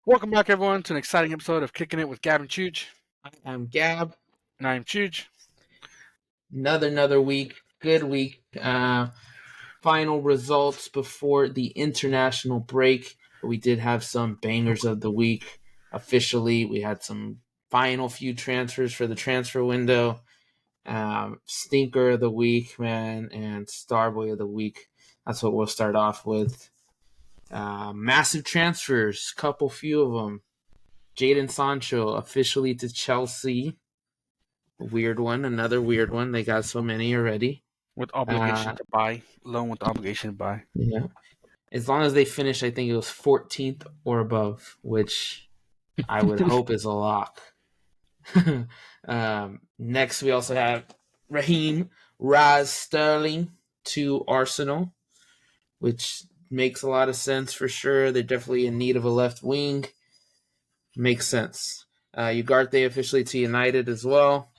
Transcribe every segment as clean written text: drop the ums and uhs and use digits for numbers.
Welcome back, everyone, to an exciting episode of Kicking It with Gab and Chooch. I'm Gab. And I'm Chooch. Another week. Good week. Final results before the international break. We did have some bangers of the week. Officially, we had some final few transfers for the transfer window. Stinker of the week, man, and Starboy of the week. That's what we'll start off with. Massive transfers, few of them. Jaden Sancho officially to Chelsea. Weird one, another weird one. They got so many already. With obligation to buy. Loan with obligation to buy. Yeah. As long as they finish, I think it was 14th or above, which I would hope is a lock. Next, we also have Raheem Sterling to Arsenal, which makes a lot of sense for sure. They're definitely in need of a left wing. Makes sense. Ugarte officially to United as well.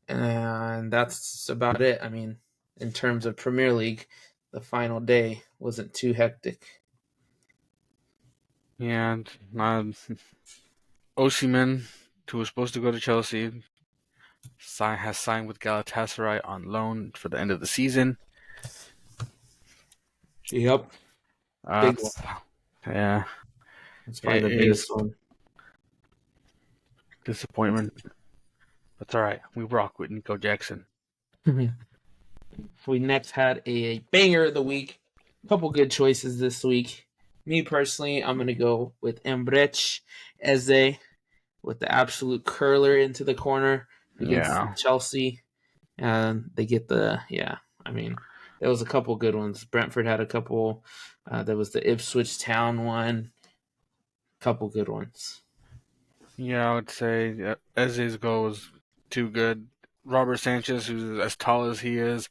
And that's about it. I mean, in terms of Premier League, the final day wasn't too hectic. Yeah, Osimhen, who was supposed to go to Chelsea, has signed with Galatasaray on loan for the end of the season. Yep. Yeah. That's probably the biggest one. Disappointment. That's all right. We rock with Nico Jackson. We next had a banger of the week. A couple good choices this week. Me personally, I'm going to go with Gravenberch Eze with the absolute curler into the corner against Chelsea. And they get there was a couple good ones. Brentford had a couple. There was the Ipswich Town one. Couple good ones. Yeah, I would say Eze's goal was too good. Robert Sanchez, who's as tall as he is,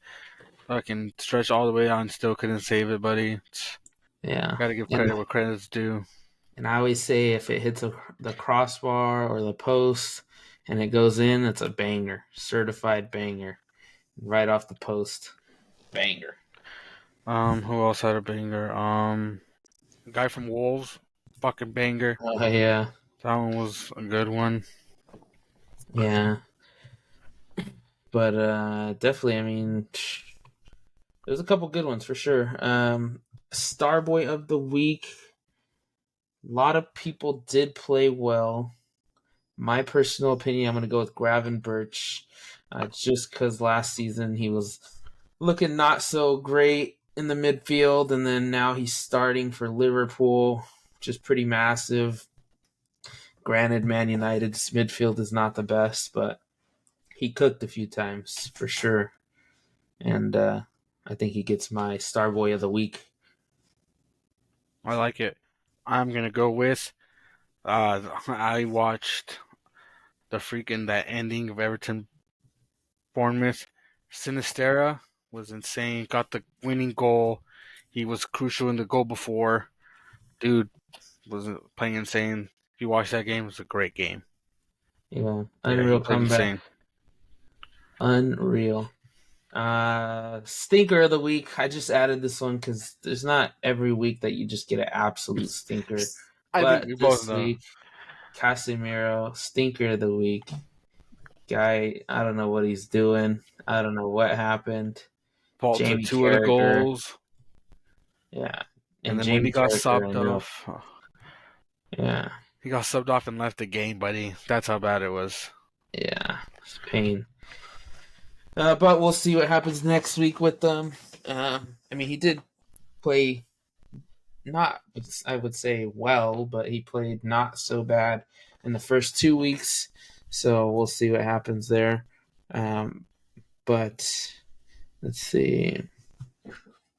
fucking stretched all the way out and still couldn't save it, buddy. Yeah. Gotta give credit where credit's due. And I always say if it hits the crossbar or the post and it goes in, it's a banger. Certified banger. Right off the post. Banger. Who else had a banger? Guy from Wolves, fucking banger. Oh, yeah. That one was a good one. Yeah. But definitely, I mean, there's a couple good ones for sure. Starboy of the week. A lot of people did play well. My personal opinion, I'm going to go with Gravenberch. Just because last season he was looking not so great in the midfield, and then now he's starting for Liverpool, which is pretty massive. Granted, Man United's midfield is not the best, but he cooked a few times for sure. And I think he gets my Starboy of the week. I like it. I'm going to go with, I watched that ending of Everton Bournemouth. Sinistera was insane. Got the winning goal. He was crucial in the goal before. Dude was playing insane. If you watch that game, it was a great game. Yeah, unreal comeback. Insane. Unreal. Stinker of the week. I just added this one because there's not every week that you just get an absolute stinker. But this week, Casemiro, stinker of the week. Guy, I don't know what he's doing. I don't know what happened. Fault to two of the goals. Yeah. And then when he got subbed off. Yeah. He got subbed off and left the game, buddy. That's how bad it was. Yeah. It's pain. But we'll see what happens next week with them. He did play not, I would say, well, but he played not so bad in the first 2 weeks. So we'll see what happens there. But let's see.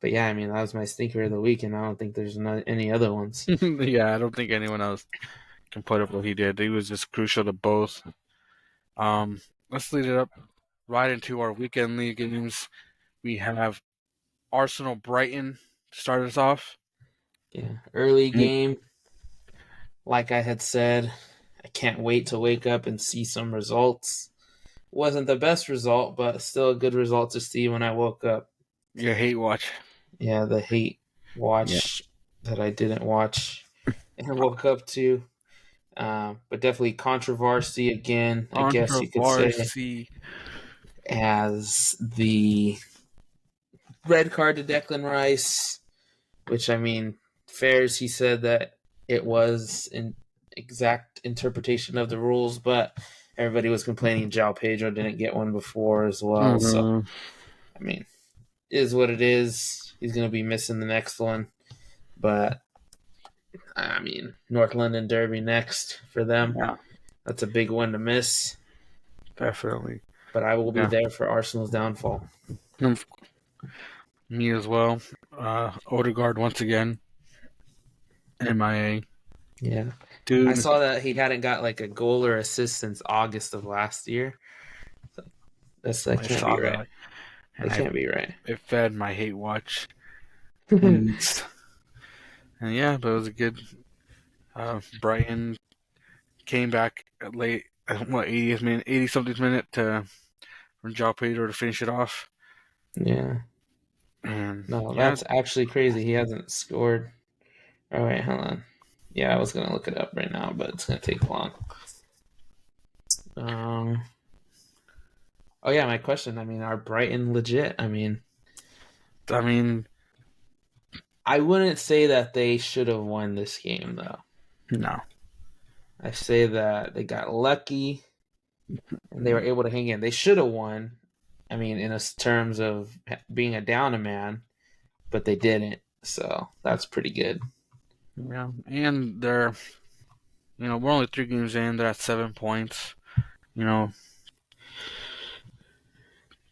But yeah, that was my stinker of the week, and I don't think there's any other ones. Yeah, I don't think anyone else can put up what he did. He was just crucial to both. Let's lead it up right into our weekend league games. We have Arsenal Brighton to start us off. Yeah, early game. Like I had said, I can't wait to wake up and see some results. Wasn't the best result, but still a good result to see when I woke up. Your hate watch. Yeah, the hate watch that I didn't watch. and woke up to. But definitely controversy again, I guess you could say, Controversy. as the red card to Declan Rice, which I mean, Fairs, he said that it was an exact interpretation of the rules, but everybody was complaining João Pedro didn't get one before as well. So, Mm-hmm. I mean, it is what it is. He's going to be missing the next one. But, I mean, North London Derby next for them. Yeah, That's a big one to miss. definitely. But I will be Yeah, there for Arsenal's downfall. me as well. Odegaard once again. MIA. Yeah. I Dude, saw that he hadn't got like a goal or assist since August of last year. That I can't be saw right. that, and That can't be right. it fed my hate watch needs. And yeah, but it was a good. Brighton came back at late, what 80th minute, 80 something minute to from João Pedro to finish it off. Yeah. And No, yeah, that's actually crazy. He hasn't scored. Oh wait, hold on. Yeah, I was gonna look it up right now, but it's gonna take long. Um. Oh yeah, my question. I mean, are Brighton legit? I mean, I mean, I wouldn't say that they should have won this game though. no, I say that they got lucky and they were able to hang in. They should have won. I mean, in terms of being a down a man, but they didn't. So that's pretty good. yeah, and they're we're only 3 games in. They're at 7 points. You know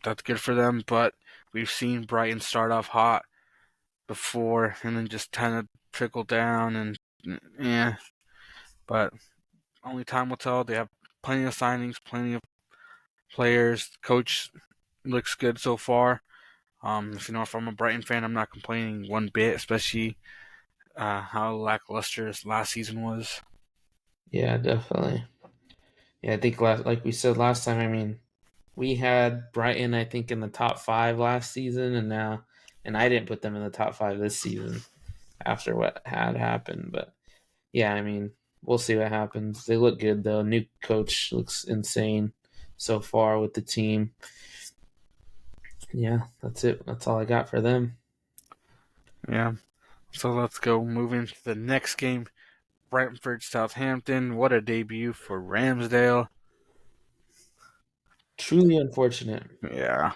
that's good for them, but we've seen Brighton start off hot before and then just kind of trickle down and yeah, but only time will tell. They have plenty of signings, plenty of players. Coach looks good so far. If I'm a Brighton fan, I'm not complaining one bit, especially how lackluster his last season was. Yeah, definitely. Yeah, I think like we said last time. I mean, we had Brighton, I think, in the top five last season, and I didn't put them in the top five this season after what had happened. But yeah, I mean, we'll see what happens. They look good though. New coach looks insane so far with the team. Yeah, that's it. That's all I got for them. Yeah. So let's go move into the next game. Brentford Southampton. What a debut for Ramsdale. Truly unfortunate. Yeah.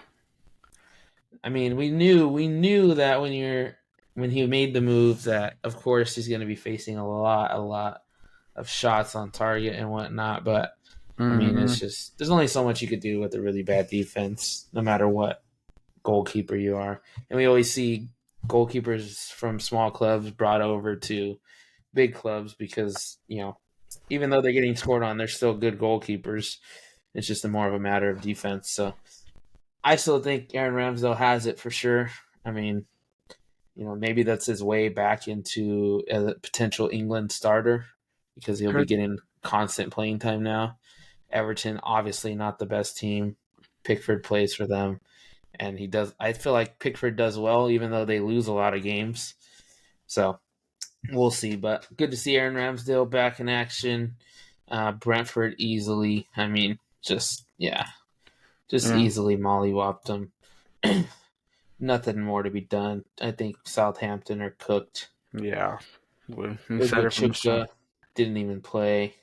I mean, we knew that when he made the move that of course he's going to be facing a lot of shots on target and whatnot. But I mean, Mm-hmm. it's just there's only so much you could do with a really bad defense, no matter what goalkeeper you are. And we always see goalkeepers from small clubs brought over to big clubs because even though they're getting scored on, they're still good goalkeepers. It's just more of a matter of defense. So I still think Aaron Ramsdale has it for sure. I mean, maybe that's his way back into a potential England starter because he'll be getting constant playing time now. Everton, obviously not the best team. Pickford plays for them, and he does. I feel like Pickford does well, even though they lose a lot of games. So we'll see. But good to see Aaron Ramsdale back in action. Brentford easily. I mean, just Yeah. easily mollywopped them. Nothing more to be done. I think Southampton are cooked. Yeah. He said it from the start. Chuka didn't even play.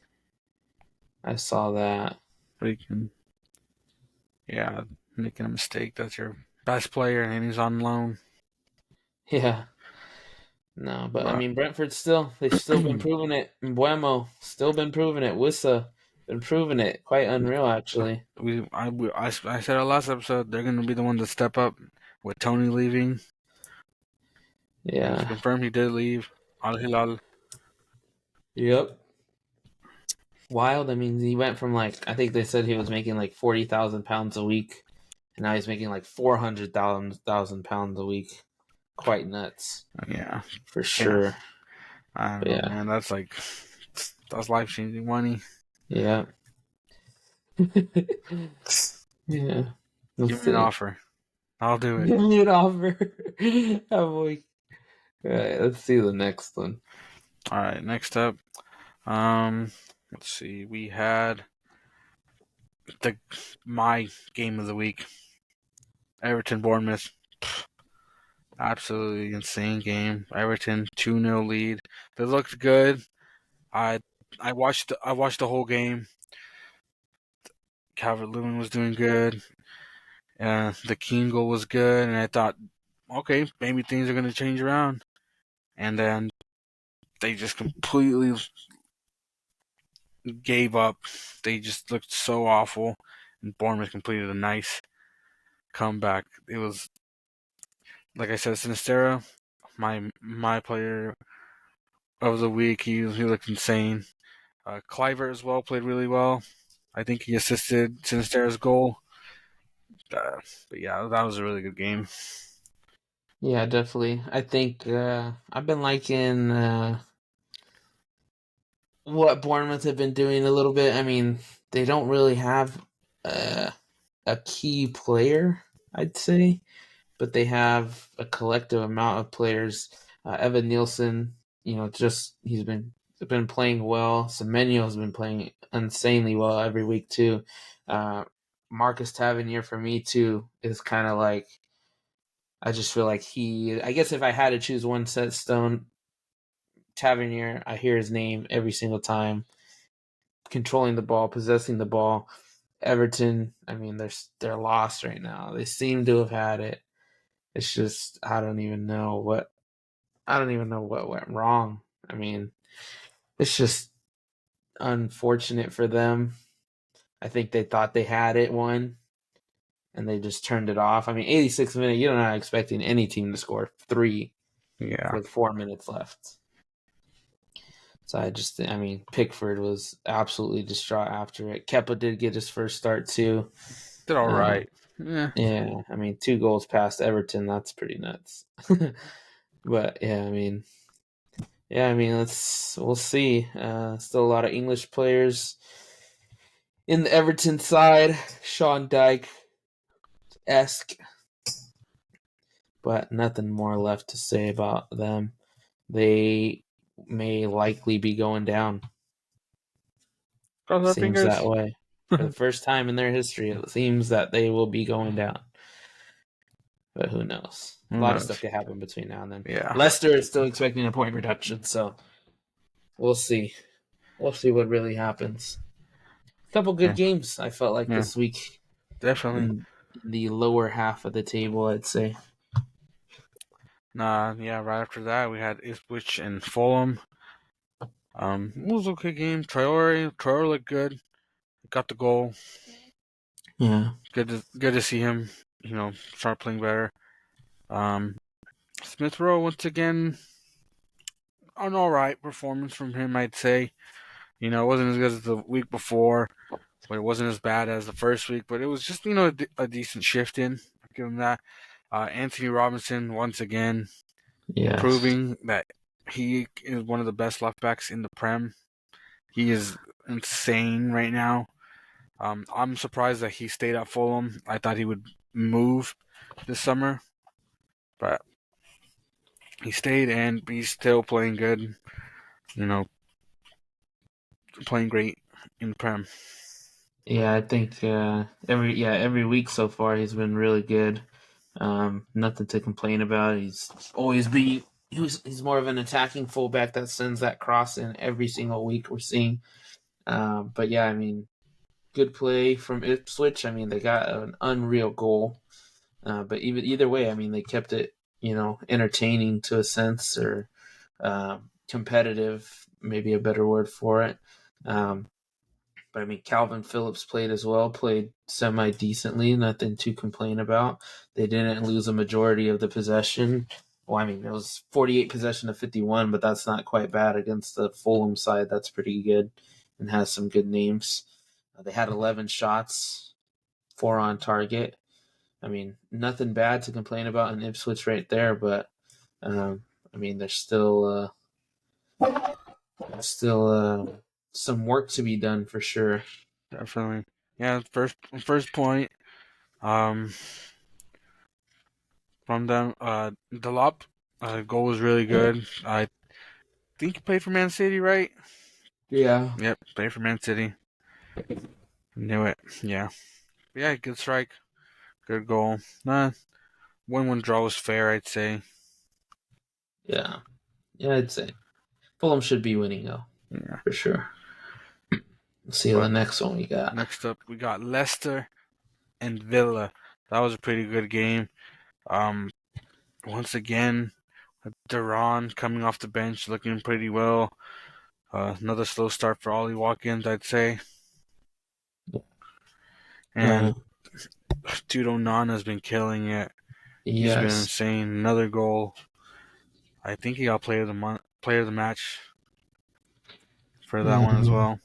I saw that. Freaking. Yeah. Making a mistake. That's your best player, and he's on loan. Yeah. No, but I But mean they've still been proving it. Mbuemo still been proving it. Wissa been proving it. Quite unreal actually. I said it last episode. They're gonna be the ones that step up with Tony leaving. And it's Yeah. confirmed he did leave Al Hilal. Yep. Wild. I mean, he went from like I think they said he was making like £40,000 a week, and now he's making like 400,000 pounds a week. Quite nuts Yeah, for yeah. sure. I don't But know, yeah, man. That's life changing money. yeah, yeah. Let's Give me an see. offer. I'll do it. Give me an offer. Oh boy. All right, let's see the next one. All right, next up, um, let's see. We had the my game of the week, Everton Bournemouth. Absolutely insane game. Everton 2-0 lead. They looked good. I I watched the whole game. Calvert-Lewin was doing good. The Keane goal was good, and I thought, okay, maybe things are gonna change around. And then they just completely gave up. They just looked so awful, and Bournemouth completed a nice comeback. It was, like I said, Sinistera, my player of the week. He looked insane. Clivert as well played really well. I think he assisted Sinistera's goal. But yeah, that was a really good game. Yeah, definitely. I think I've been liking what Bournemouth have been doing a little bit. I mean, they don't really have uh, a key player, I'd say, but they have a collective amount of players. Evan Nielsen, just he's been playing well. Semenyo has been playing insanely well every week too. Uh, Marcus Tavernier for me too is kind of like I just feel like I guess if I had to choose one set stone, Tavernier, I hear his name every single time. Controlling the ball, possessing the ball. Everton, I mean, they're lost right now. They seem to have had it. It's just I don't even know what went wrong. I mean, it's just unfortunate for them. I think they thought they had it won, and they just turned it off. I mean, 86 minute, you're not expecting any team to score three Yeah, with 4 minutes left. So I mean, Pickford was absolutely distraught after it. Kepa did get his first start too. did all Uh, right. Yeah, yeah, I mean, 2 goals past Everton. That's pretty nuts. But we'll see. Still a lot of English players in the Everton side, Sean Dyke esque, but nothing more left to say about them. They may likely be going down. cross our Seems that fingers. way. For the first time in their history, it seems that they will be going down. But who knows? A Who lot of stuff knows? could happen between now and then. Yeah, Leicester is still expecting a point reduction, so we'll see. We'll see what really happens. A couple good yeah, games I felt like yeah, this week definitely. in the lower half of the table, I'd say. Nah, yeah. Right after that, we had Ipswich and Fulham. It was a okay game. Traore looked good. Got the goal. Yeah. Good to see him. Start playing better. Um, Smith Rowe once again, an all right performance from him, I'd say. It wasn't as good as the week before, but it wasn't as bad as the first week. But it was just a decent shift in. I'll give him that. Anthony Robinson once again Yes. proving that he is one of the best left backs in the Prem. He is insane right now. I'm surprised that he stayed at Fulham. I thought he would move this summer, but he stayed and he's still playing good. You know, playing great in the Prem. Yeah, I think every week so far he's been really good. Nothing to complain about. He's more of an attacking fullback that sends that cross in every single week we're seeing. But yeah, I mean, good play from Ipswich. I mean, they got an unreal goal. But either way, I mean, they kept it, entertaining to a sense, or competitive, maybe a better word for it. Um, but I mean, Calvin Phillips played as well, played semi decently, nothing to complain about. They didn't lose a majority of the possession. Well, I mean, it was 48 possession to 51, but that's not quite bad against the Fulham side. That's pretty good and has some good names. They had 11 shots, 4 on target. I mean, nothing bad to complain about in Ipswich right there, but I mean, there's still some work to be done for sure. Definitely. Yeah, first point. Um, from them. Delop goal was really good. I think he played for Man City, right? Yeah. Yep, played for Man City. Knew it. Yeah. Yeah, good strike. Good goal. Nah, 1-1 draw was fair, I'd say. Yeah. Yeah, I'd say Fulham should be winning though, Yeah. for sure. Let's see the But next one we got. next up, we got Leicester and Villa. That was a pretty good game. Um, Once again, Duran coming off the bench, looking pretty well. Another slow start for Ollie Watkins, I'd say. Uh, And Tudo Nana's been killing it. He's been yes. insane. Another goal. I think he got player of the match for that one as Mhm. well.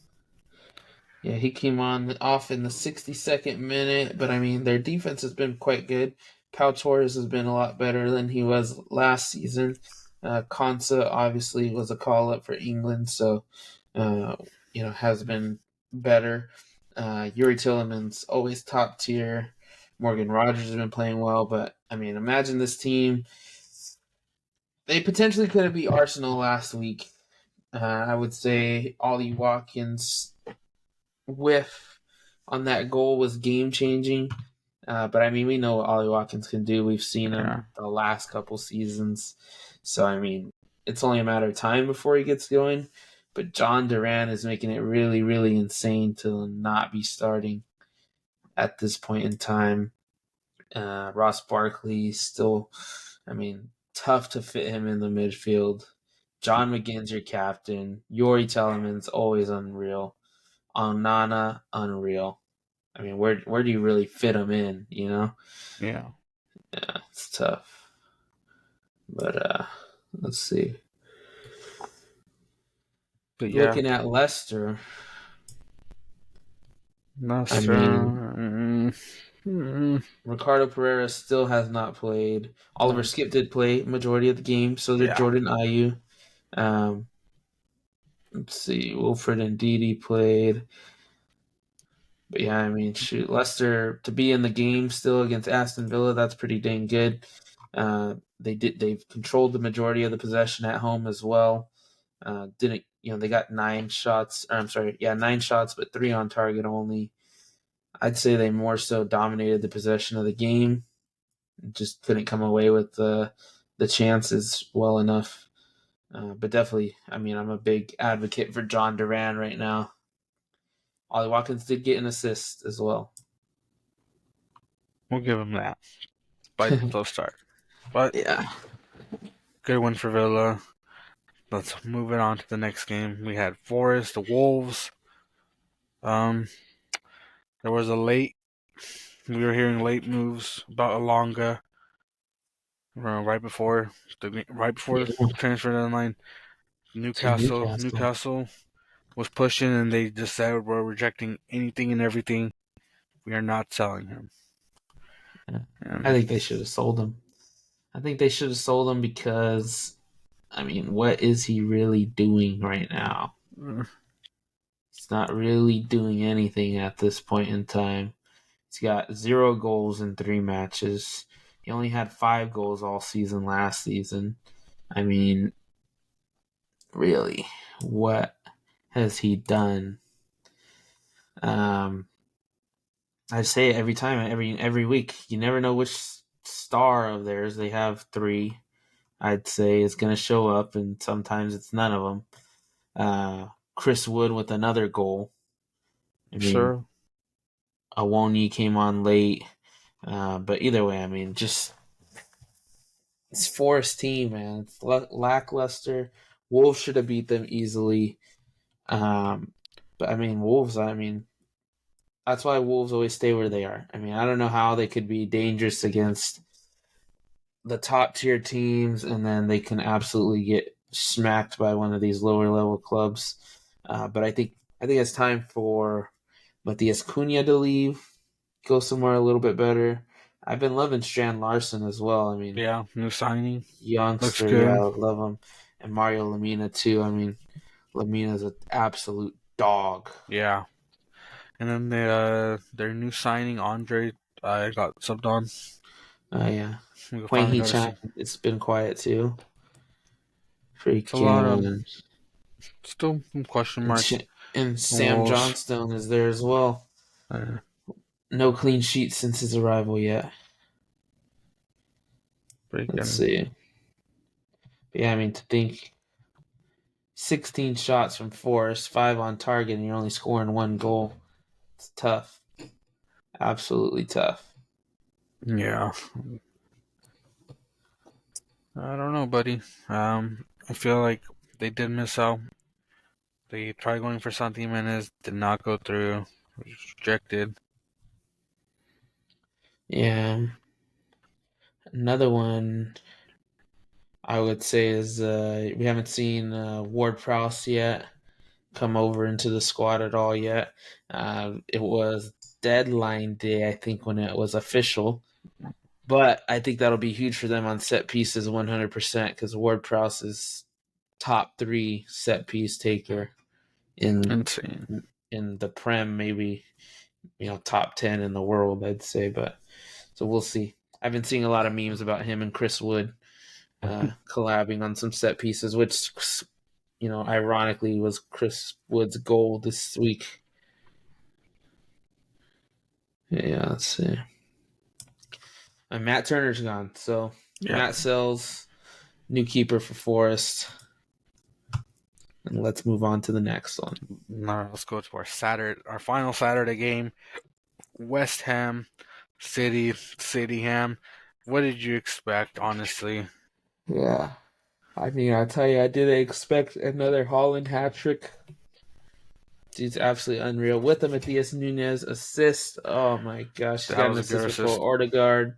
Yeah, he came on off in the 62nd minute, but I mean their defense has been quite good. Pau Torres has been a lot better than he was last season. Konsa obviously was a call up for England, so uh, has been better. Yuri Tillemans always top tier. Morgan Rogers has been playing well, but I mean, imagine this team. They potentially could have beat Arsenal last week. I would say Ollie Watkins' whiff on that goal was game changing. But I mean, we know what Ollie Watkins can do. We've seen Yeah, him the last couple seasons. So, I mean, it's only a matter of time before he gets going. But John Duran is making it really, really insane to not be starting at this point in time. Ross Barkley still, I mean, tough to fit him in the midfield. John McGinn's your captain. Yori Tellerman's always unreal. Onana, unreal. I mean, where do you really fit him in? yeah. Yeah, it's tough. But let's see. But yeah, Looking at Leicester, I Leicester. mean, Mm, mm, Ricardo Pereira still has not played. Oliver no, Skip did play majority of the game, so did yeah, Jordan Ayew. Um, let's see, Wilfred and Didi played. But yeah, I mean, shoot, Leicester to be in the game still against Aston Villa, that's pretty dang good. They've controlled the majority of the possession at home as well. Didn't they got 9 shots? Or I'm sorry, yeah, 9 shots, but 3 on target only. I'd say they more so dominated the possession of the game, just couldn't come away with the chances well enough. But definitely, I mean, I'm a big advocate for John Duran right now. Ollie Watkins did get an assist as well. we'll give him that. By the slow start, but Yeah. good win for Villa. Let's move it on to the next game. We had Forest, the Wolves. Um, there was a late. We were hearing late moves about Alonga right before the Yeah. transfer deadline. To Newcastle. Newcastle was pushing, and they just said we're rejecting anything and everything. We are not selling him. Yeah. I And think they should have sold him. I think they should have sold him because, I mean, what is he really doing right now? He's not really doing anything at this point in time. He's got 0 goals in 3 matches. He only had 5 goals all season last season. I mean, really, what has he done? Um, I say it every time, every week. You never know which star of theirs they have 3. I'd say is going to show up, and sometimes it's none of them. Chris Wood with another goal. I mean, sure, Awoni came on late, but either way, I mean, just it's Forest team, man. It's lackluster. Wolves should have beat them easily. Um, but I mean, Wolves. I mean, that's why Wolves always stay where they are. I mean, I don't know how they could be dangerous against the top tier teams, and then they can absolutely get smacked by one of these lower level clubs. But I think it's time for Matthias Cunha to leave, go somewhere a little bit better. I've been loving Strand Larson as well. I mean, yeah, new signing looks youngster, yeah, I good. love him, and Mario Lamina too. I mean, Lamina's an absolute dog. Yeah, and then their new signing Andre got subbed on. Yeah, We Hwang finally Hee got to Chan, see. it's been quiet too. It's a lot of Freaking. Still some question And, marks. and Sam Wolves. Johnstone is there as well. Uh, No clean sheet since his arrival yet. Let's freaking. see. But yeah, I mean, to think 16 shots from Forrest, 5 on target, and you're only scoring 1 goal. It's tough. Absolutely tough. Yeah. I don't know, buddy. I feel like they did miss out. They tried going for Santi Jimenez, did not go through, was rejected. Yeah. Another one I would say is we haven't seen Ward Prowse yet come over into the squad at all yet. It was deadline day, I think, when it was official. But I think that'll be huge for them on set pieces 100% because Ward Prowse is top 3 set piece taker in Insane. in the Prem, maybe top 10 in the world, I'd say. But so we'll see. I've been seeing a lot of memes about him and Chris Wood collabing on some set pieces, which ironically was Chris Wood's goal this week. Yeah, let's see. And Matt Turner's gone, so Yeah. Matt Sells, new keeper for Forest. And let's move on to the next one. Now let's go to our final Saturday game. West Ham, City Ham. What did you expect, honestly? Yeah. I mean, I tell you, I didn't expect another Holland hat trick. Dude's absolutely unreal. With the Matthias Nunez assist. Oh my gosh. He's That got an was a good assist before assist. Odegaard.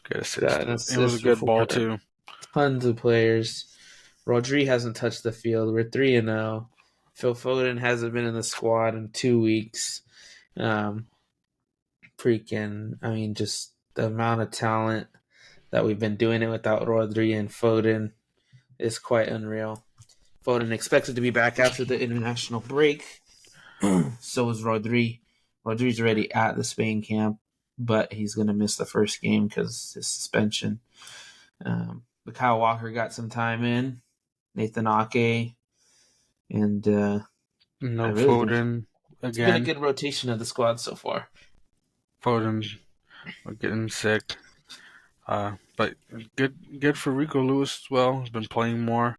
Good He's got assist. an It was a assist good ball before too. tons of players. Rodri hasn't touched the field. We're 3-0. Phil Foden hasn't been in the squad in 2 weeks. Um, I mean, just the amount of talent that we've been doing it without Rodri and Foden is quite unreal. Foden expected to be back after the international break. So is Rodri. Rodri's already at the Spain camp, but he's going to miss the first game because his suspension. But Kyle Walker got some time in. Nathan Ake, and I No really think Foden it's been a again. good rotation of the squad so far. Foden getting sick. But good for Rico Lewis as well. He's been playing more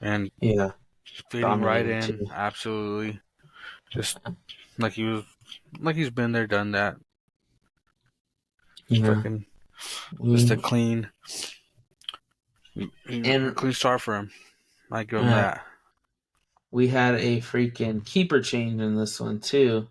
and Yeah, fitting right dominating in. too. Absolutely, just like he's been there, done that. Yeah, Freaking, just a we and clean start for him. I give him uh, that. we had a freaking keeper change in this one too.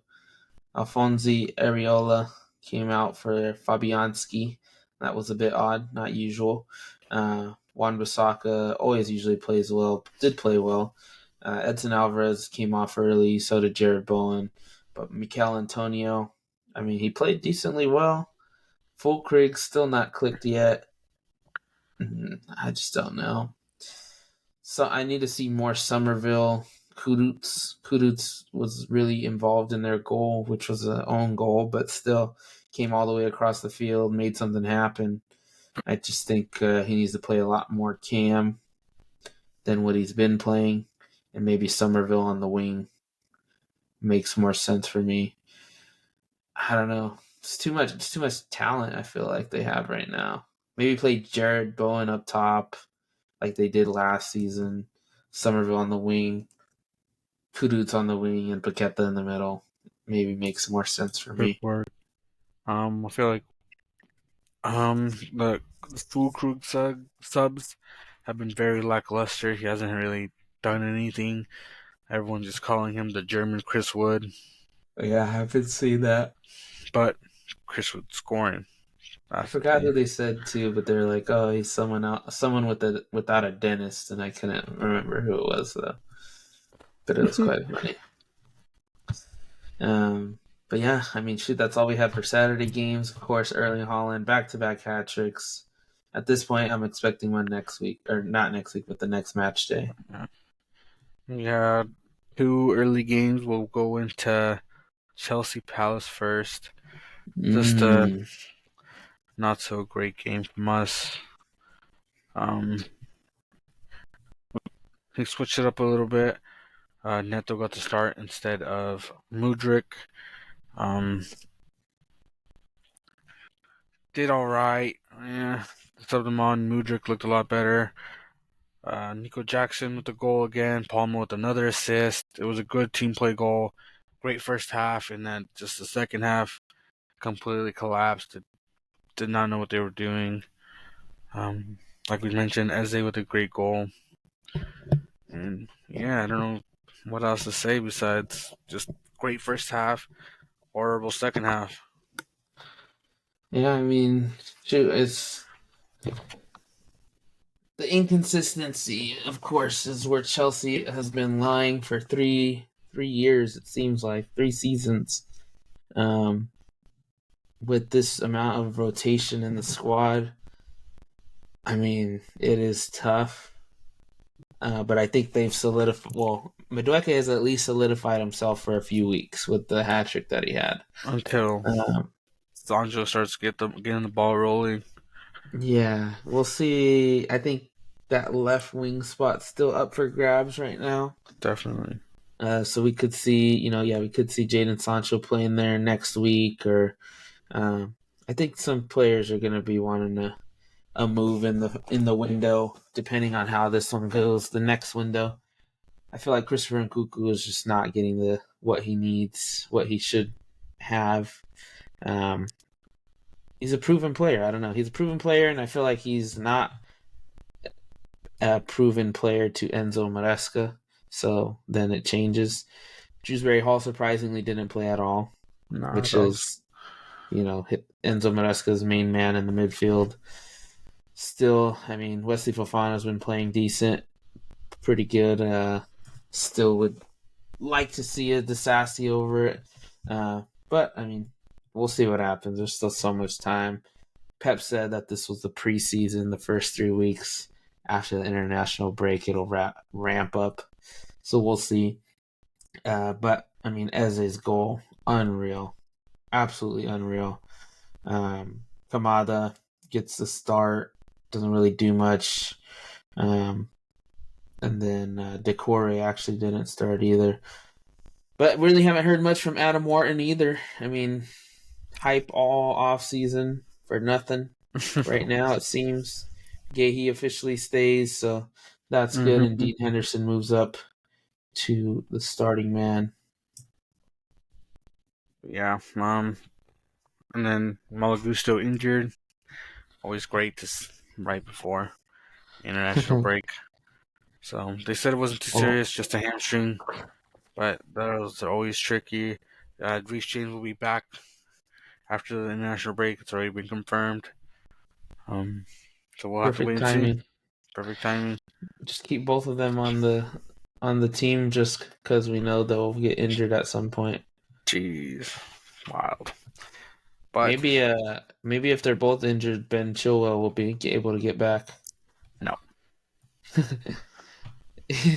Alfonso Areola came out for Fabianski. That was a bit odd, not usual. Juan Bissaka always usually plays well, did play well. Edson Alvarez came off early, so did Jared Bowen. But Mikel Antonio, I mean, he played decently well. Fulkrig's still not clicked yet. I just don't know. So I need to see more Somerville. Kudus was really involved in their goal, which was an own goal, but still came all the way across the field, made something happen. I just think he needs to play a lot more Cam than what he's been playing, and maybe Somerville on the wing makes more sense for me. I don't know. It's too much. It's too much talent. I feel like they have right now. Maybe play Jared Bowen up top, like they did last season. Somerville on the wing, Kudus on the wing, and Paqueta in the middle. Maybe makes more sense for Good me. work. I feel like the Fulkrug subs have been very lackluster. He hasn't really done anything. Everyone's just calling him the German Chris Wood, Yeah, I haven't seen that. but Chris Wood scoring. I That's the forgot thing. who they said too, but they're like, "Oh, he's someone without a dentist," and I couldn't remember who it was though. But it was quite funny. But yeah, I mean, shoot, that's all we had for Saturday games. Of course, Erling Haaland back-to-back hat tricks. At this point, I'm expecting one next week, or not next week, but the next match day. Yeah, two early games. We'll go into Chelsea Palace first. Just a Mm. not so great game from us. Um, He switched it up a little bit. Neto got to start instead of Mudryk. Um, did all right. Yeah, subbed him on. Mudryk looked a lot better. Nico Jackson with the goal again. Palmer with another assist. It was a good team play goal. Great first half, and then just the second half completely collapsed. Did not know what they were doing. Like we mentioned, Eze with a great goal. And yeah, I don't know what else to say besides just great first half, horrible second half. Yeah, I mean, shoot, it's the inconsistency, of course, is where Chelsea has been lying for three years. It seems like 3 seasons. Um, with this amount of rotation in the squad, I mean, it is tough. But I think they've solidified. Well, Madueke has at least solidified himself for a few weeks with the hat trick that he had. Until Um, Sancho starts getting the ball rolling. yeah, we'll see. I think that left wing spot's still up for grabs right now. Definitely. So we could see, we could see Jaden Sancho playing there next week, or I think some players are going to be wanting a move in the window, depending on how this one goes. The next window, I feel like Christopher Nkunku is just not getting the what he needs, what he should have. Um, he's a proven player. I don't know. He's a proven player, and I feel like he's not a proven player to Enzo Maresca. So then it changes. Dewsbury Hall surprisingly didn't play at all, Nah, which that was is, Enzo Maresca's main man in the midfield. Still, I mean, Wesley Fofana's been playing decent, pretty good. Still would like to see a Disassi over it. But, I mean, we'll see what happens. There's still so much time. Pep said that this was the preseason, the first 3 weeks. After the international break, it'll ramp up. So we'll see. But, I mean, Eze's goal, unreal. Absolutely unreal. Kamada gets the start, doesn't really do much. And then Decore actually didn't start either. But really haven't heard much from Adam Wharton either. I mean, hype all off season for nothing right now, it seems. Gahey officially stays, so that's good. And mm-hmm. Dean Henderson moves up to the starting man. Yeah. And then Malagusto injured. Always great right before international break. So they said it wasn't too Oh, serious, just a hamstring, but those are always tricky. Reece James will be back after the international break. It's already been confirmed. Um, so we'll have to wait perfect and see. timing. Perfect timing. Just keep both of them on the team, just because we know they'll get injured at some point. Jeez, wild. But Maybe if they're both injured, Ben Chilwell will be able to get back. no,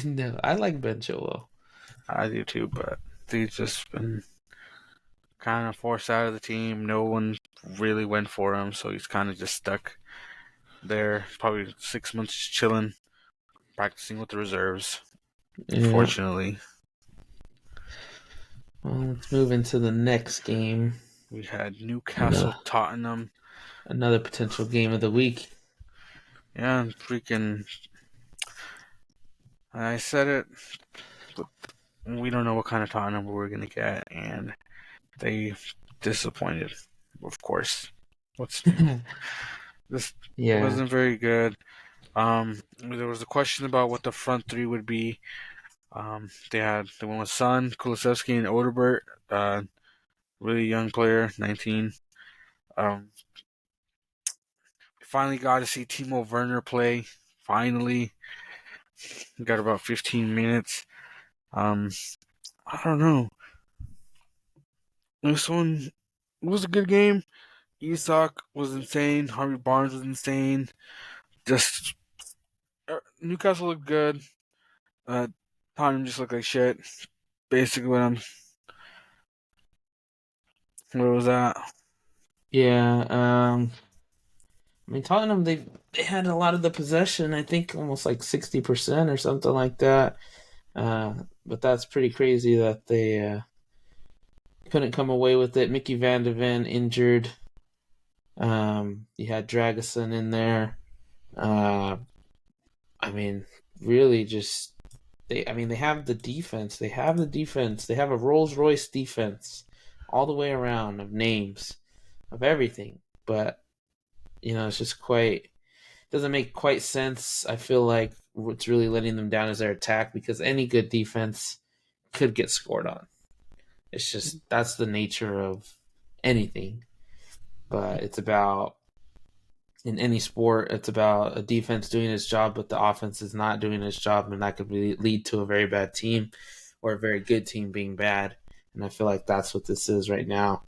No, I like Ben Chilwell. I do too. But he's just been kind of forced out of the team. No one really went for him, so he's kind of just stuck there. Probably 6 months just chilling, practicing with the reserves. Yeah. Unfortunately, Well, let's move into the next game. we had Newcastle Another, Tottenham. another potential game of the week. Yeah, freaking. I said it, but we don't know what kind of Tottenham we're gonna get, and they disappointed. Of course, what's new? This Yeah. wasn't very good. There was a question about what the front three would be. They went with Son, Kulusevski, and Oderbert. Really young player, 19. Um, finally got to see Timo Werner play. Finally, got about 15 minutes. Um, I don't know. This one was a good game. Isak was insane. Harvey Barnes was insane. Just Newcastle looked good. Uh, Tottenham just looked like shit. Basically, what was that? Yeah. I mean, Tottenham, they've they had a lot of the possession. I think almost like 60% or something like that. But that's pretty crazy that they couldn't come away with it. Mickey Van de Ven injured. You had Dragusin in there. Uh, I mean, really, just they. I mean, they have the defense. They have the defense. They have a Rolls Royce defense all the way around of names, of everything. But it's just quite doesn't make quite sense. I feel like what's really letting them down is their attack because any good defense could get scored on. It's just that's the nature of anything. But it's about in any sport, it's about a defense doing its job, but the offense is not doing its job, and that could lead to a very bad team or a very good team being bad. And I feel like that's what this is right now.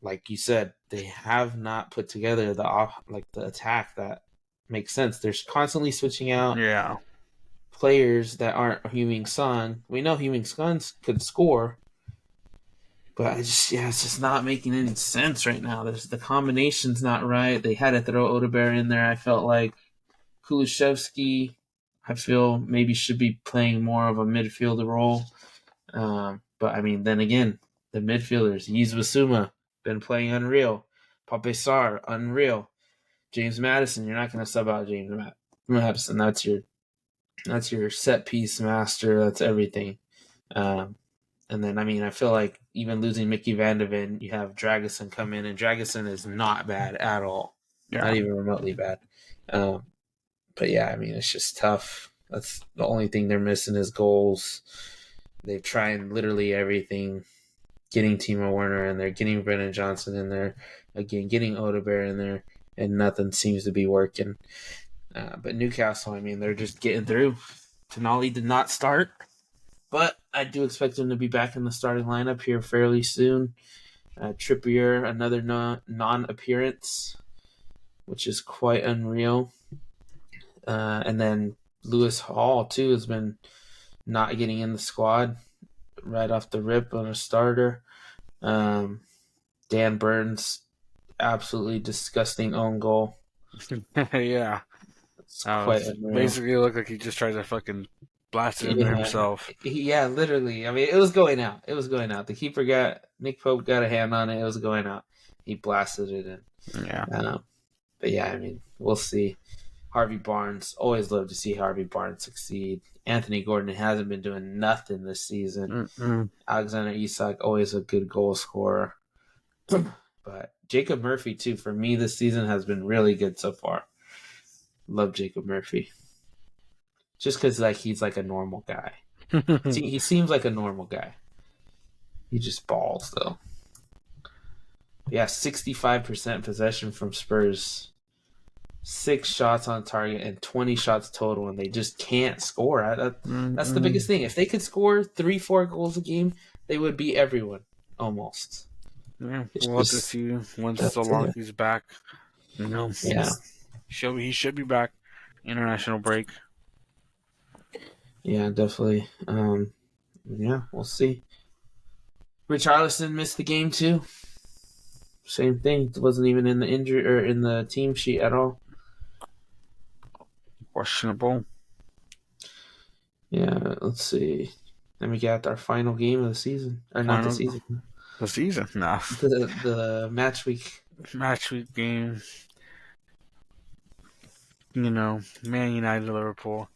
Like you said, they have not put together the attack that makes sense. They're constantly switching out Yeah. players that aren't Heung-min Son. We know Heung-min Son could score, but it's just not making any sense right now. The combination's not right. They had to throw Odebear in there. I felt like Kulusevski, I feel maybe should be playing more of a midfielder role. But I mean, then again, the midfielders, Yves Bissouma, been playing unreal. Pape Sarr, unreal. James Madison, you're not going to sub out James Madison. That's your set piece master. That's everything. And then, I mean, I feel like even losing Mickey Van de Ven, you have Dragusin come in, and Dragusin is not bad at all. Yeah. Not even remotely bad. But yeah, I mean, it's just tough. That's the only thing they're missing is goals. They're trying literally everything, getting Timo Werner in there, getting Brennan Johnson in there, again, getting Odebear in there, and nothing seems to be working. But Newcastle, I mean, they're just getting through. Tonali did not start, but I do expect him to be back in the starting lineup here fairly soon. Trippier, another non-appearance, which is quite unreal. And then Lewis Hall, too, has been not getting in the squad right off the rip on a starter. Dan Burns, absolutely disgusting own goal. Yeah. It's quite unreal. Basically, it looked like he just tried to fucking blast it in there himself. Yeah, literally. I mean, it was going out. The keeper Nick Pope got a hand on it. It was going out. He blasted it in. Yeah. But yeah, I mean, we'll see. Harvey Barnes, always love to see Harvey Barnes succeed. Anthony Gordon hasn't been doing nothing this season. Mm-mm. Alexander Isak, always a good goal scorer. But Jacob Murphy, too, for me this season has been really good so far. Love Jacob Murphy. Just because he's like a normal guy. He seems like a normal guy. He just balls, though. Yeah, 65% possession from Spurs. 6 shots on target and 20 shots total, and they just can't score. That's the biggest thing. If they could score 3-4 goals a game, they would beat everyone, almost. Yeah, we'll have to see once Solanke's back. Yeah. He should be back. International break. Yeah, definitely. Yeah, we'll see. Richarlison missed the game too. Same thing. It wasn't even in the injury or in the team sheet at all. Questionable. Yeah, let's see. Then we got our final game of the season. Or not the season. The season? Nah. The match week. Match week game. Man United, Liverpool.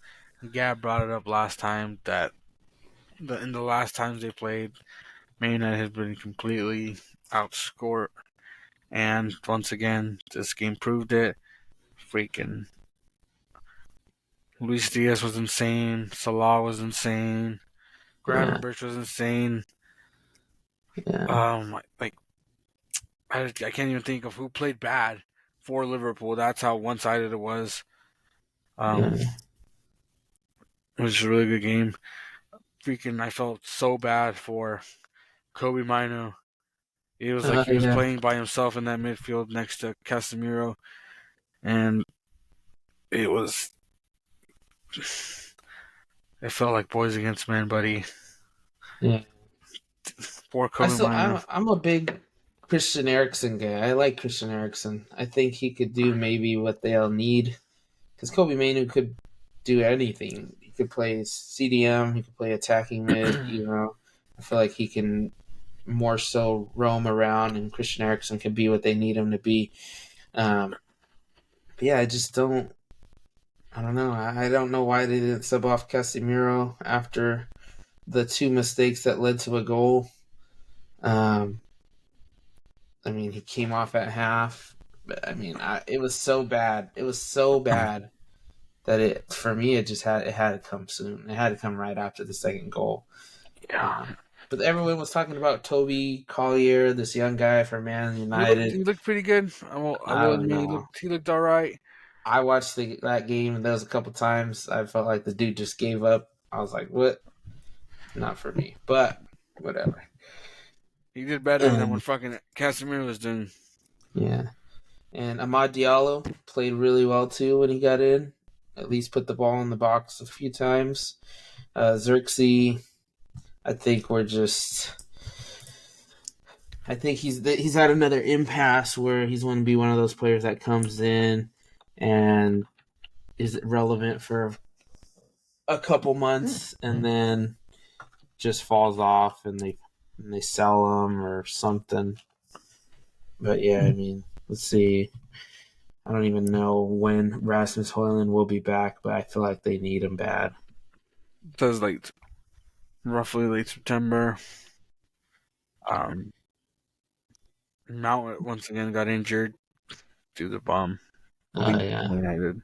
Gab brought it up last time that in the last times they played, Man United has been completely outscored. And once again, this game proved it. Freaking Luis Diaz was insane. Salah was insane. Gravenberch was insane. Yeah. I can't even think of who played bad for Liverpool. That's how one-sided it was. It was a really good game. Freaking, I felt so bad for Kobe Mino. It was like he was playing by himself in that midfield next to Casemiro. And it felt like boys against men, buddy. Yeah. Poor Kobe Mino. I'm a big Christian Eriksen guy. I like Christian Eriksen. I think he could do maybe what they'll need because Kobe Mainu could do anything. He could play CDM. He could play attacking mid. I feel like he can more so roam around, and Christian Eriksen can be what they need him to be. But yeah, I just don't. I don't know. I don't know why they didn't sub off Casemiro after the two mistakes that led to a goal. I mean, he came off at half. But I mean, it was so bad. It was so bad that for me it had to come soon. It had to come right after the second goal. Yeah. But everyone was talking about Toby Collier, this young guy from Man United. He looked pretty good. I I will don't admit know. he looked all right. I watched that game, and there was a couple times I felt like the dude just gave up. I was like, what? Not for me. But whatever. He did better than what fucking Casemiro was doing. Yeah. And Amad Diallo played really well too when he got in. At least put the ball in the box a few times. Xerxes, I think I think he's had another impasse where he's going to be one of those players that comes in and is relevant for a couple months and then just falls off and they sell him or something. But yeah, I mean, let's see. I don't even know when Rasmus Højlund will be back, but I feel like they need him bad. It says like roughly late September. Mount once again got injured due to the bomb. Yeah. United.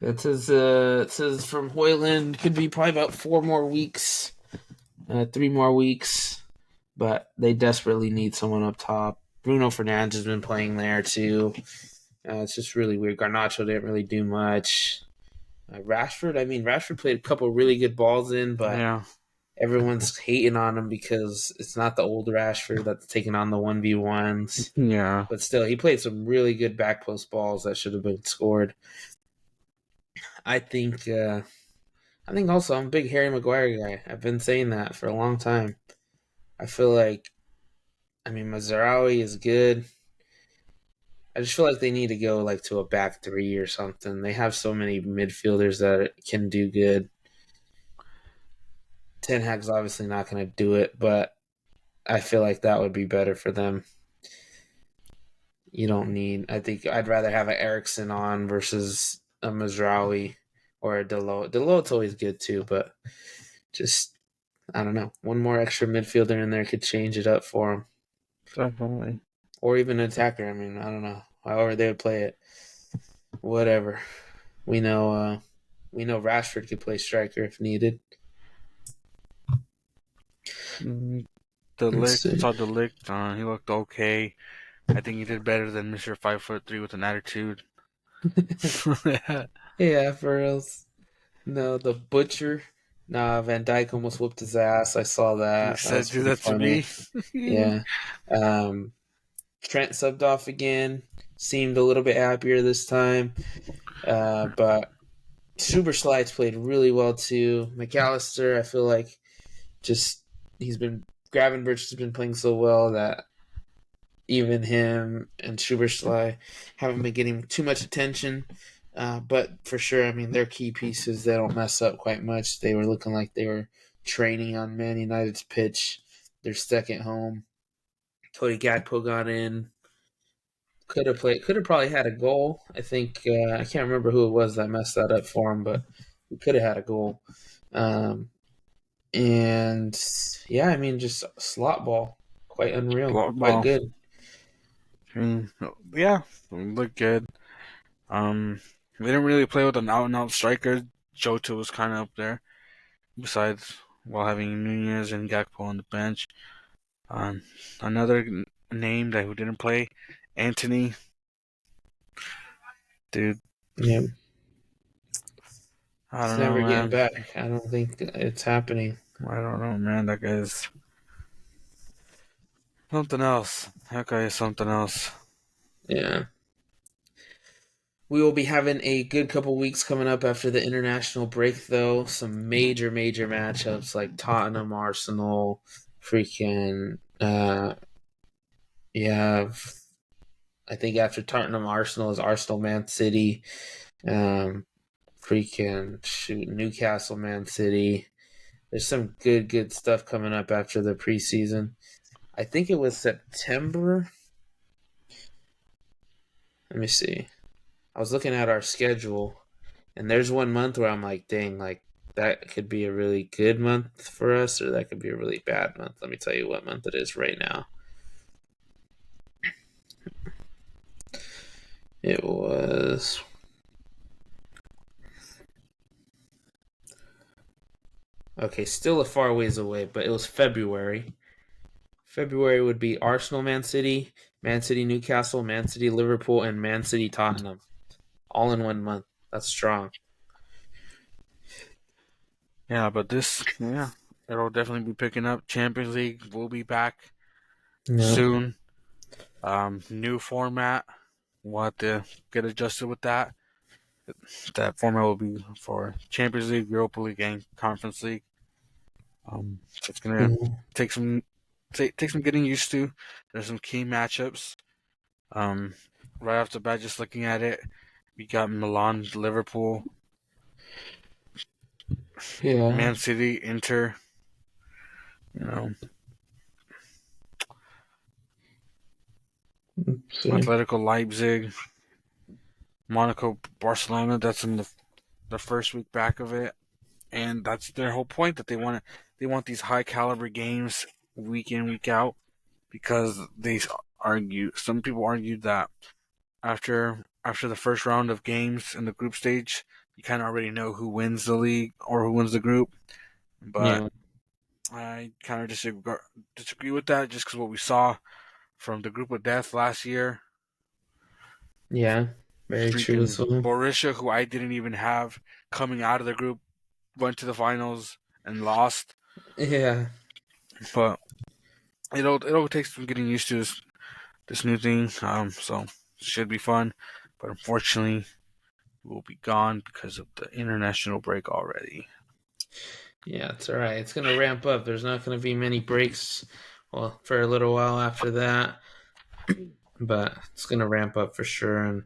It says from Højlund could be probably about 4 more weeks, 3 more weeks, but they desperately need someone up top. Bruno Fernandes has been playing there too. It's just really weird. Garnacho didn't really do much. Rashford played a couple really good balls in, but everyone's hating on him because it's not the old Rashford that's taking on the 1v1s. Yeah. But still, he played some really good back post balls that should have been scored. I think also I'm a big Harry Maguire guy. I've been saying that for a long time. I feel like, Mazraoui is good. I just feel like they need to go like to a back three or something. They have so many midfielders that can do good. Ten Hag's obviously not going to do it, but I feel like that would be better for them. I think I'd rather have an Ericsson on versus a Mazraoui or a Dalot. Dalot's always good too, but just, I don't know. One more extra midfielder in there could change it up for them. Definitely. Or even an attacker. I don't know. However they would play it. Whatever. We know Rashford could play striker if needed. The lick. He looked okay. I think he did better than Mr. 5'3" with an attitude. Yeah, for else. No, the butcher. Nah, Van Dijk almost whooped his ass. I saw that. He said, "Do that funny. to me." Yeah. Trent subbed off again. Seemed a little bit happier this time. But Slides played really well too. McAllister, I feel like Gravenberch has been playing so well that even him and Schuberschlei haven't been getting too much attention. But for sure, they're key pieces. They don't mess up quite much. They were looking like they were training on Man United's pitch. They're stuck at home. Cody Gakpo got in. Could have probably had a goal. I think I can't remember who it was that messed that up for him, but he could have had a goal. And yeah, just slot ball, quite unreal, quite good. Yeah, looked good. We didn't really play with an out-and-out striker. Jota was kind of up there. Besides, while having Nunez and Gakpo on the bench, another name that who didn't play, Anthony. Dude. Yeah. I don't He's know, never man. getting back. I don't think it's happening. I don't know, man. That guy's something else. That guy is something else. Yeah. We will be having a good couple weeks coming up after the international break, though. Some major matchups like Tottenham, Arsenal, freaking. You have, I think after Tottenham, Arsenal is Arsenal, Man City. Freaking shoot, Newcastle, Man City. There's some good stuff coming up after the preseason. I think it was September. Let me see. I was looking at our schedule, and there's one month where I'm like, dang, like that could be a really good month for us, or that could be a really bad month. Let me tell you what month it is right now. It was okay, still a far ways away, but it was February. February would be Arsenal, Man City, Newcastle, Man City, Liverpool, and Man City, Tottenham, all in one month. That's strong. Yeah, but it'll definitely be picking up. Champions League will be back Yeah, soon. New format. We'll have to get adjusted with that. That format will be for Champions League, Europa League, and Conference League. So it's gonna Mhm. take some take some getting used to. There's some key matchups. Um, right off the bat, just looking at it, we got Milan, Liverpool, Yeah. Man City, Inter. You know, See. Atletico Leipzig, Monaco, Barcelona. That's in the first week back of it, and that's their whole point that they want these high caliber games week in week out because some people argue that after the first round of games in the group stage, you kind of already know who wins the league or who wins the group. But Yeah. I kind of disagree with that just because what we saw from the group of death last year, Yeah. Very true as freaking well. Borussia, who I didn't even have coming out of the group, went to the finals and lost. Yeah. But it'll take some getting used to this new thing. So it should be fun. But unfortunately, we'll be gone because of the international break already. Yeah, it's all right. It's going to ramp up. There's not going to be many breaks, well, for a little while after that, but it's going to ramp up for sure. And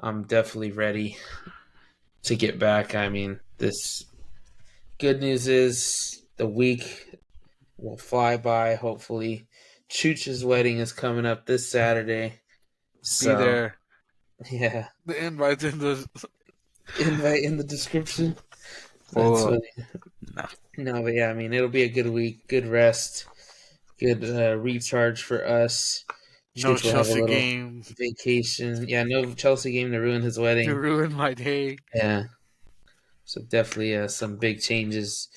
I'm definitely ready to get back. I mean, this good news is the week will fly by, hopefully. Chooch's wedding is coming up this Saturday. Be So, there. yeah, The invite's in the. invite in the description. That's Well, funny. no, No, but yeah, I mean, it'll be a good week, good rest, good recharge for us. no Chooch will have a Chelsea little game vacation. Yeah, no Chelsea game to ruin his to wedding. ruin my day. Yeah, so definitely some big changes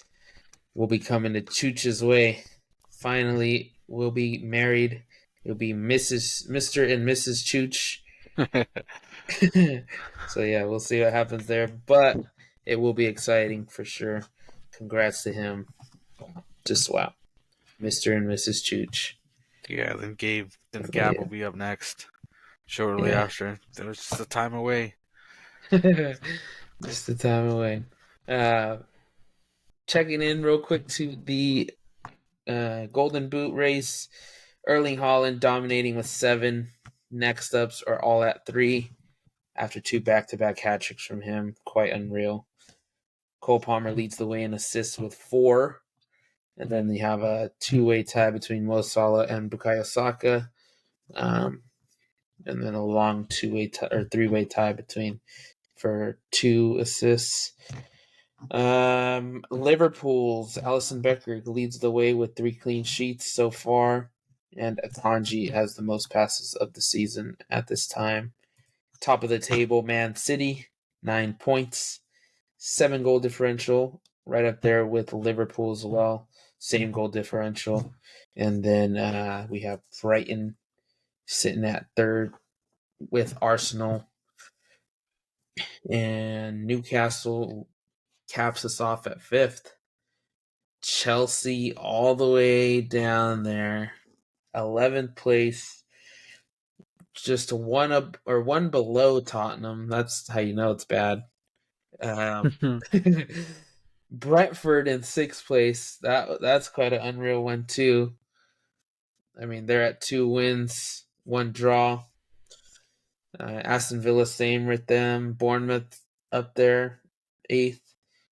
will be coming to Chooch's way. Finally, we'll be married. It'll be Mr. and Mrs. Chooch. So yeah, we'll see what happens there, but it will be exciting for sure. Congrats to him. Just wow, Mr. and Mrs. Chooch. Yeah, then Gab will Yeah, be up next shortly yeah. after. It was just a time away. Just the time away. Uh, Checking in real quick to the Golden Boot race. Erling Haaland dominating with 7. Next ups are all at 3 after 2 back-to-back hat tricks from him. Quite unreal. Cole Palmer leads the way in assists with 4. And then you have a two-way tie between Mo Salah and Bukayo Saka. Um, and then a long two-way or three-way tie between for 2 assists. Liverpool's Alisson Becker leads the way with 3 clean sheets so far, and Akanji has the most passes of the season at this time. Top of the table, Man City, 9 points, 7 goal differential, right up there with Liverpool as well, same goal differential. And then we have Brighton sitting at third with Arsenal, and Newcastle caps us off at fifth. Chelsea all the way down there, 11th place, just one up or one below Tottenham. That's how you know it's bad. Um, Brentford in 6th place. That's quite an unreal one too. I mean, they're at 2 wins, 1 draw. Aston Villa, same with them. Bournemouth up there, 8th.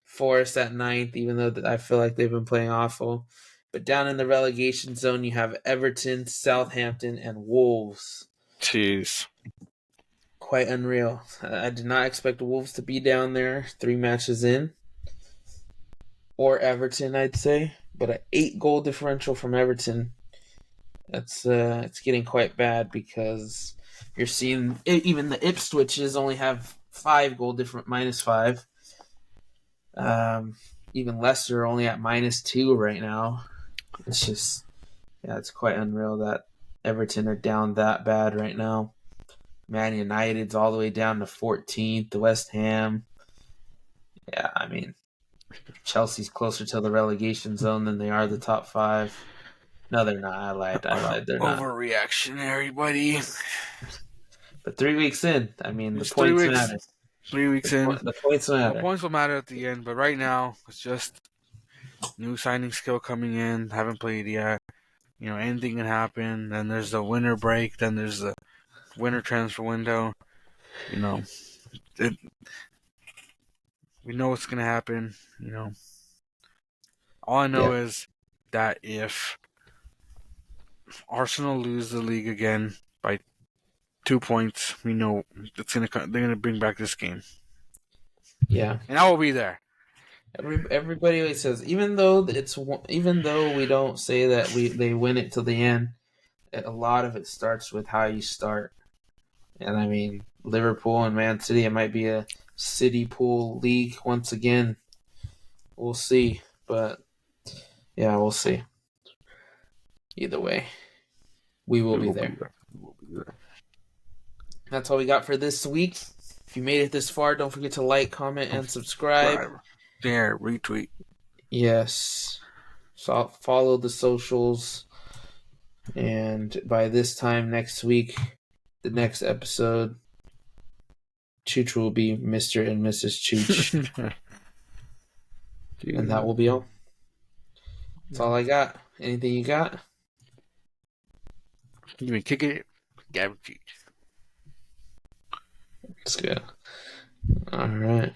Forest at 9th, even though I feel like they've been playing awful. But down in the relegation zone, you have Everton, Southampton, and Wolves. Jeez. Quite unreal. I did not expect Wolves to be down there 3 matches in. Or Everton, I'd say. But an 8-goal differential from Everton. That's it's getting quite bad because you're seeing even the Ipswiches only have 5-goal different -5. Even Leicester only at -2 right now. It's just, yeah, it's quite unreal that Everton are down that bad right now. Man United's all the way down to 14th. The West Ham. Yeah, I mean, Chelsea's closer to the relegation zone than they are the top 5. No, they're not. I lied. They're not. Overreactionary, buddy. But 3 weeks in, I mean, the It's 3 points weeks. matter. 3 weeks in. The points The matter. points will matter at the end, but right now it's just new signing skill coming in. Haven't played yet. Anything can happen. Then there's the winter break. Then there's the winter transfer window. It, we know what's gonna happen. All I know Yeah. is that if Arsenal lose the league again by 2 points, we know they're gonna bring back this game, Yeah. and I will be there. Everybody always says, even though we don't say that they win it till the end, a lot of it starts with how you start. And I mean, Liverpool and Man City, it might be a city pool league once again. We'll see, but yeah, we'll see. Either way, we will be there. That's all we got for this week. If you made it this far, don't forget to like, comment, and subscribe. There, retweet. Yes. So follow the socials. And by this time next week, the next episode, Chooch will be Mr. and Mrs. Chooch. And that will be all. That's all I got. Anything you got? You been kicking it? Gavin Cheech. That's good. All right.